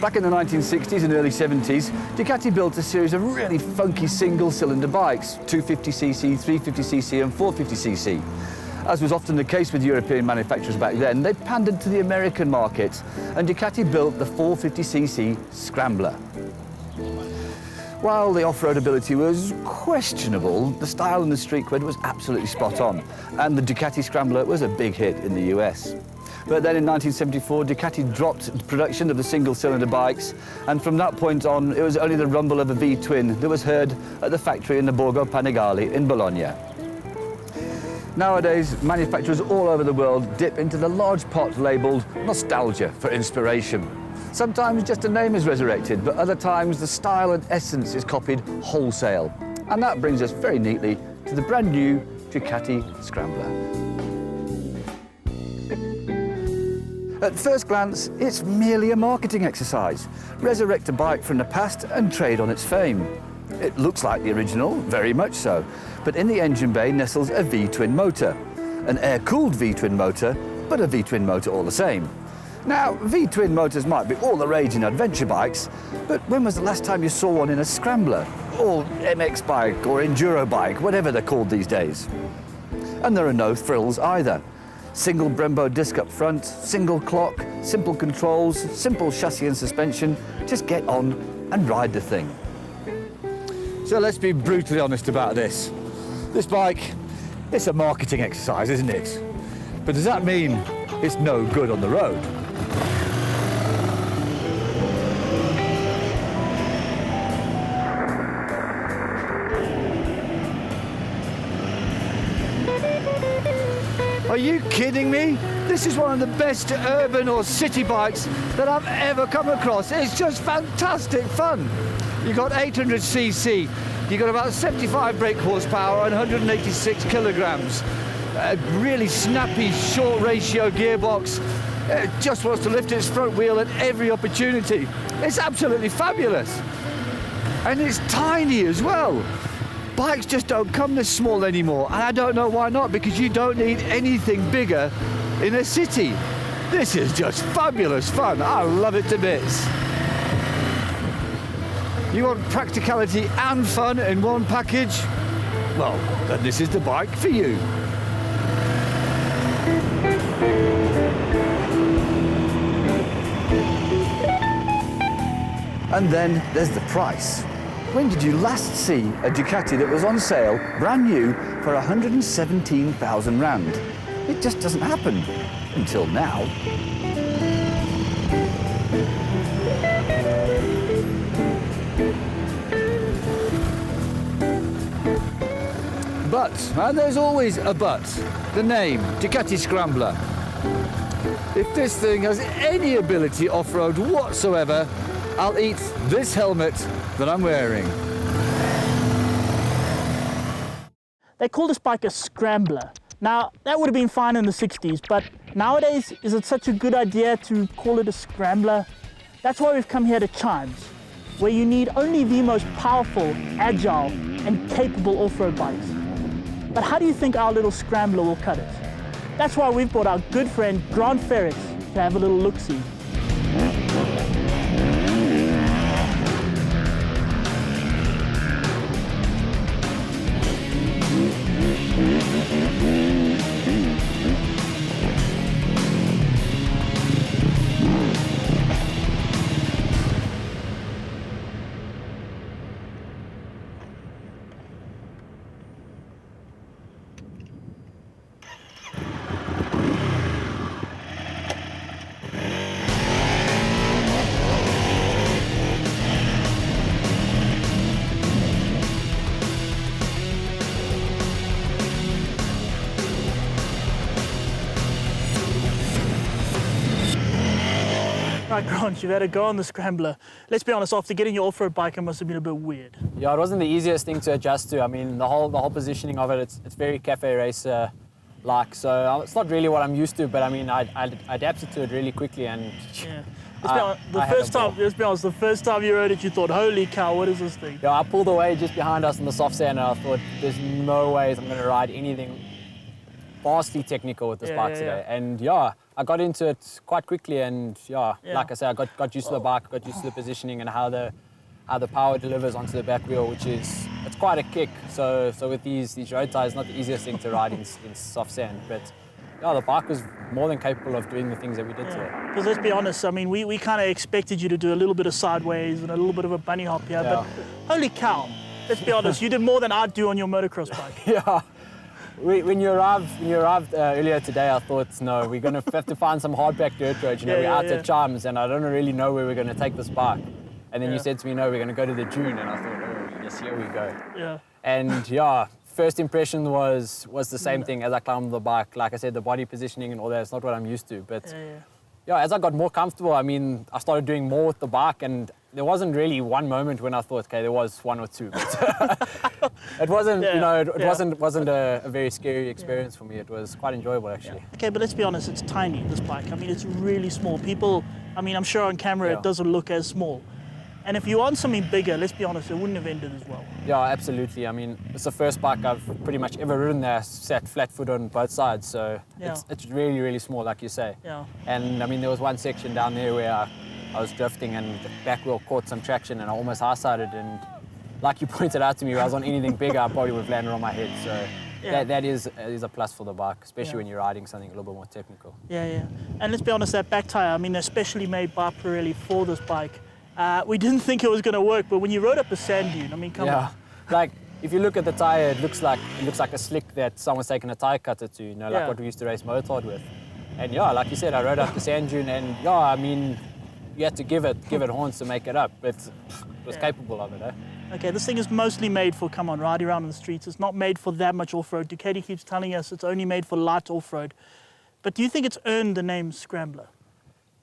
Back in the 1960s and early 70s, Ducati built a series of really funky single-cylinder bikes, 250cc, 350cc and 450cc. As was often the case with European manufacturers back then, they pandered to the American market, and Ducati built the 450cc Scrambler. While the off-road ability was questionable, the style and the street cred was absolutely spot on, and the Ducati Scrambler was a big hit in the US. But then in 1974, Ducati dropped production of the single-cylinder bikes, and from that point on, it was only the rumble of a V-twin that was heard at the factory in the Borgo Panigale in Bologna. Nowadays, manufacturers all over the world dip into the large pot labelled nostalgia for inspiration. Sometimes just a name is resurrected, but other times the style and essence is copied wholesale. And that brings us very neatly to the brand new Ducati Scrambler. At first glance, it's merely a marketing exercise. Resurrect a bike from the past and trade on its fame. It looks like the original, very much so, but in the engine bay nestles a V-twin motor. An air-cooled V-twin motor, but a V-twin motor all the same. Now, V-twin motors might be all the rage in adventure bikes, but when was the last time you saw one in a Scrambler? Or MX bike, or enduro bike, whatever they're called these days. And there are no frills either. Single Brembo disc up front, single clock, simple controls, simple chassis and suspension. Just get on and ride the thing. So let's be brutally honest about this. This bike, it's a marketing exercise, isn't it? But does that mean it's no good on the road? Are you kidding me? This is one of the best urban or city bikes that I've ever come across. It's just fantastic fun. You've got 800cc, you've got about 75 brake horsepower and 186 kilograms. A really snappy, short ratio gearbox. It just wants to lift its front wheel at every opportunity. It's absolutely fabulous. And it's tiny as well. Bikes just don't come this small anymore, and I don't know why not, because you don't need anything bigger in a city. This is just fabulous fun. I love it to bits. You want practicality and fun in one package? Well, then this is the bike for you. And then there's the price. When did you last see a Ducati that was on sale, brand new, for 117,000 rand? It just doesn't happen, until now. But, and there's always a but, the name, Ducati Scrambler. If this thing has any ability off-road whatsoever, I'll eat this helmet that I'm wearing. They call this bike a Scrambler. Now, that would have been fine in the 60s, but nowadays, is it such a good idea to call it a Scrambler? That's why we've come here to Chimes, where you need only the most powerful, agile, and capable off-road bikes. But how do you think our little Scrambler will cut it? That's why we've brought our good friend, Grant FRERICHS, to have a little look-see. Right, Grant, you've had a go on the Scrambler. Let's be honest, after getting your off-road bike, it must have been a bit weird. Yeah, it wasn't the easiest thing to adjust to. I mean, the whole positioning of it, it's very cafe racer like. So it's not really what I'm used to, but I mean, I adapted to it really quickly, and Yeah. Let's be honest, the first time you rode it, you thought, holy cow, what is this thing? yeah, I pulled away just behind us in the soft sand, and I thought, there's no ways I'm going to ride anything vastly technical with this bike today. And yeah, I got into it quite quickly, and like I said, I got used to the bike, got used to the positioning and how the power delivers onto the back wheel, which is, it's quite a kick. So with these road tires, not the easiest thing to ride in soft sand, but yeah, the bike was more than capable of doing the things that we did today. Because let's be honest, I mean, we kind of expected you to do a little bit of sideways and a little bit of a bunny hop here, but holy cow, let's be honest, you did more than I'd do on your motocross bike. Yeah. When you arrived earlier today, I thought, no, we're going to have to find some hardback dirt roads. We're out at Chimes, and I don't really know where we're going to take this bike. And then you said to me, no, we're going to go to the dune, and I thought, oh, yes, here we go. Yeah. And yeah, first impression was the same thing as I climbed the bike. Like I said, the body positioning and all that, it's not what I'm used to. But yeah, as I got more comfortable, I mean, I started doing more with the bike, and there wasn't really one moment when I thought, okay, there was one or two. But it wasn't, wasn't a very scary experience for me. It was quite enjoyable, actually. Okay, but let's be honest, it's tiny, this bike. I mean, it's really small. People, I mean, I'm sure on camera it doesn't look as small. And if you want something bigger, let's be honest, it wouldn't have ended as well. Yeah, absolutely. I mean, it's the first bike I've pretty much ever ridden that sat flat foot on both sides. So it's really, really small, like you say. Yeah. And I mean, there was one section down there where I was drifting and the back wheel caught some traction and I almost high-sided. And like you pointed out to me, if I was on anything bigger, I probably would have landed on my head. So that is a plus for the bike, especially when you're riding something a little bit more technical. Yeah. And let's be honest, that back tyre, I mean, especially made by Pirelli for this bike. We didn't think it was going to work, but when you rode up a sand dune, I mean, come on. Like if you look at the tire, it looks like a slick that someone's taken a tire cutter to, like what we used to race motard with. And yeah, like you said, I rode up the sand dune, and I mean, you had to give it horns to make it up, but it was capable of it, eh? Okay, this thing is mostly made for, riding around in the streets. It's not made for that much off-road. Ducati keeps telling us it's only made for light off-road. But do you think it's earned the name Scrambler?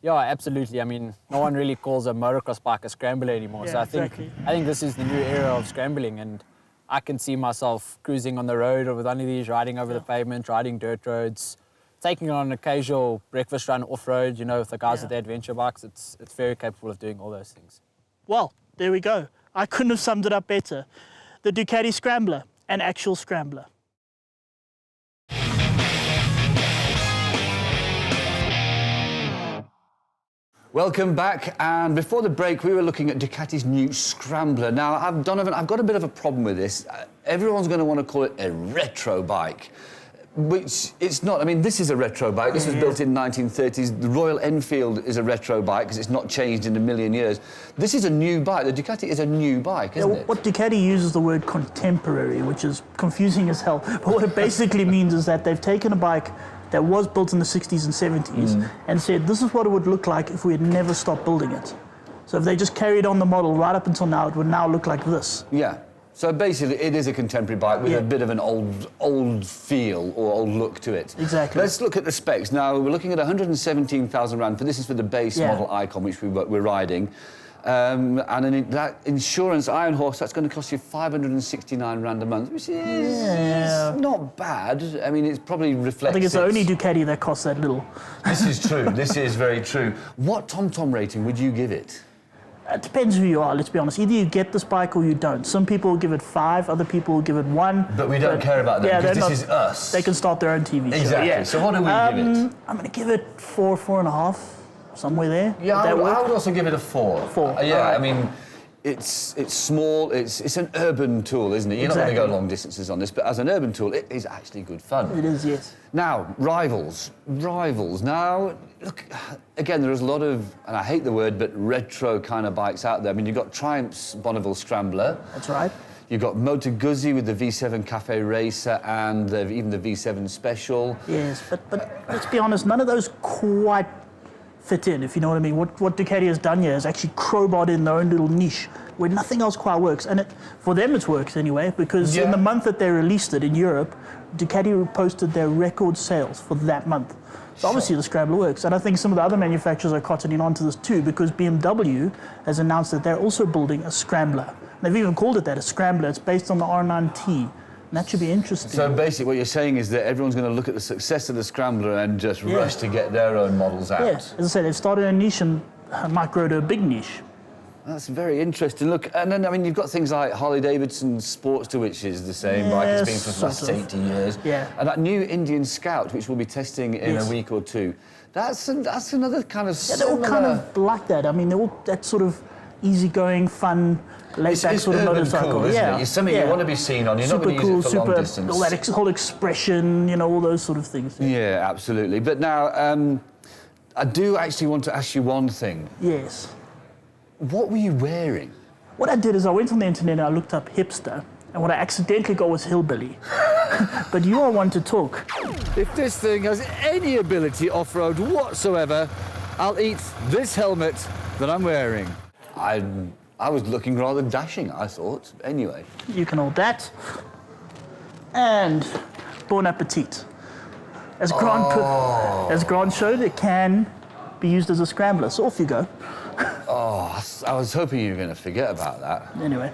Yeah, absolutely. I mean, no one really calls a motocross bike a scrambler anymore. Yeah, so I think this is the new era of scrambling, and I can see myself cruising on the road or with one of these, riding over the pavement, riding dirt roads, taking on an occasional breakfast run off-road, with the guys with the adventure bikes. It's very capable of doing all those things. Well, there we go. I couldn't have summed it up better. The Ducati Scrambler, an actual scrambler. Welcome back, and before the break we were looking at Ducati's new Scrambler. Now, Donovan, I've got a bit of a problem with this. Everyone's going to want to call it a retro bike, which it's not. I mean, this is a retro bike. This was built in 1930s. The Royal Enfield is a retro bike because it's not changed in a million years. This is a new bike. The Ducati is a new bike, isn't it? What Ducati uses the word contemporary, which is confusing as hell. But what it basically means is that they've taken a bike that was built in the 60s and 70s and said, this is what it would look like if we had never stopped building it. So if they just carried on the model right up until now, it would now look like this. Yeah. So basically, it is a contemporary bike with a bit of an old feel or old look to it. Exactly. Let's look at the specs. Now, we're looking at 117,000 rand. This is for the base model Icon, which we're riding. And that insurance Iron Horse, that's going to cost you 569 rand a month, which is not bad. I mean, it probably reflects. I think it's the only Ducati that costs that little. This is true. This is very true. What TomTom rating would you give it? It depends who you are, let's be honest. Either you get this bike or you don't. Some people will give it 5, other people will give it 1. But we don't care about that because this is us. They can start their own TV show. Exactly. So what do we give it? I'm going to give it 4, 4.5. Somewhere there. Yeah, I would also give it a 4. 4. I mean, it's small. It's an urban tool, isn't it? You're not going to go long distances on this, but as an urban tool, it is actually good fun. It is, yes. Now, rivals. Now, look, again, there's a lot of, and I hate the word, but retro kind of bikes out there. I mean, you've got Triumph's Bonneville Scrambler. That's right. You've got Moto Guzzi with the V7 Cafe Racer and even the V7 Special. Yes, but let's be honest, none of those quite fit in, if you know what I mean. What Ducati has done here is actually crowbarred in their own little niche where nothing else quite works. And for them it's worked anyway, because in the month that they released it in Europe, Ducati posted their record sales for that month. So obviously the Scrambler works. And I think some of the other manufacturers are cottoning onto this too, because BMW has announced that they're also building a Scrambler. They've even called it that, a Scrambler. It's based on the R9T. And that should be interesting. So basically what you're saying is that everyone's going to look at the success of the Scrambler and just rush to get their own models out. Yeah, as I said, they've started a niche and might grow to a big niche. That's very interesting. Look, and then, I mean, you've got things like Harley-Davidson Sportster, which is the same bike it's been for the last 80 years. Yeah. And that new Indian Scout, which we'll be testing in a week or two, that's another kind of they're all kind of like that. I mean, they're all that sort of easygoing, fun, laid-back sort of motorcycle. Cool, isn't it? It's something you want to be seen on. You're not going to use it for long distance. All that whole expression, you know, all those sort of things. Yeah, absolutely. But now, I do actually want to ask you one thing. Yes. What were you wearing? What I did is I went on the internet and I looked up hipster, and what I accidentally got was hillbilly. But you are one to talk. If this thing has any ability off-road whatsoever, I'll eat this helmet that I'm wearing. I was looking rather dashing, I thought. Anyway. You can hold that. And bon appetit. As Grant showed, it can be used as a scrambler. So off you go. Oh, I was hoping you were going to forget about that. Anyway.